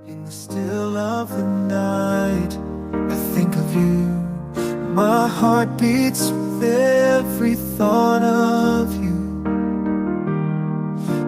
In the still of the night, I think of you. My heart beats with every thought of you.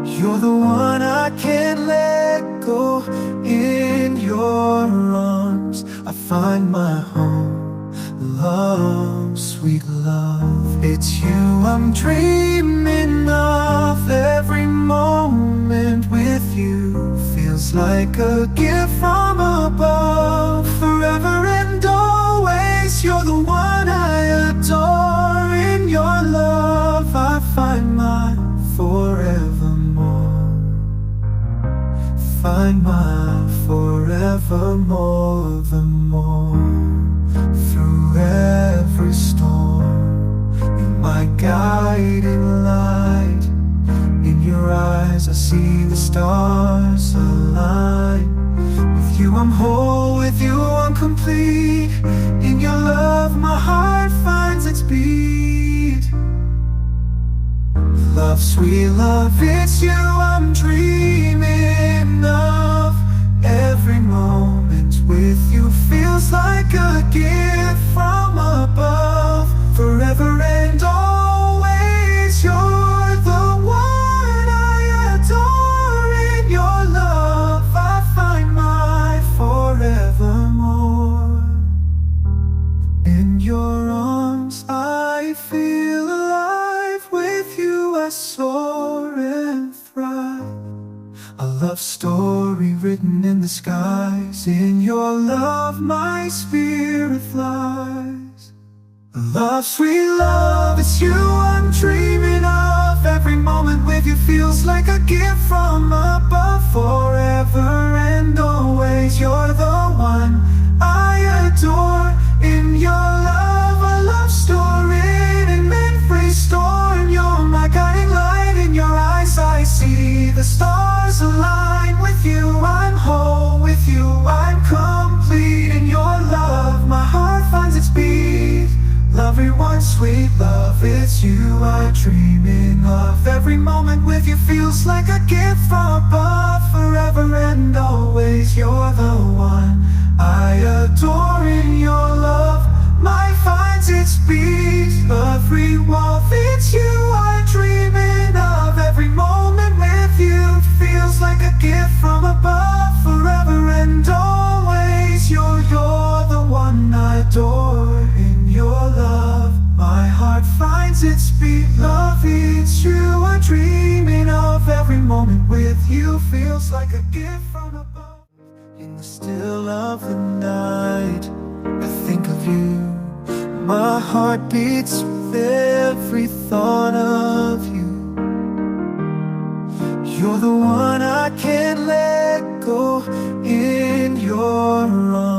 You're the one I can't let go. In your arms I find my home. Love, sweet love, it's you I'm dreaming of. Every moment with you feels like a gift from above. Forever and always, you're the one I adore. In your love I find my forevermore. Find my forevermore, the more. Through every storm, you're my guiding light. In your eyes I see the stars align. With you I'm whole, with you I'm complete. In your love my heart finds its beat. Love, sweet love, it's you I'm dreaming of. Every moment with you feels like a gift from above. Forever and always, you're the one I adore. In your love I find my forevermore. In your arms I feel alive. With you I soar and thrive. A love story written in the skies. In your love my spirit flies. Love, sweet love, it's you I'm dreaming of. Every moment with you feels like a gift from above. Forever and always, you're the one I adore. In your love a love story in memory storm. You're my guiding light. In your eyes I see the stars align. With you I'm whole, with you I'm complete. In your love my heart finds its beat. Everyone, sweet love, it's you I'm dreaming of. Every moment with you feels like a gift from above. Forever and always, you're the one I adore. In your love my finds its beat. Every walk, it's you I'm dreaming of. Every moment with you feels like a gift from above. Forever and always, you're the one I adore. In your love my heart finds its beat. Love, it's you I'm dreaming of. Every moment with you feels like a gift from above. In the still of the night, I think of you. My heart beats with every thought of you. You're the one I can't let go. In your arms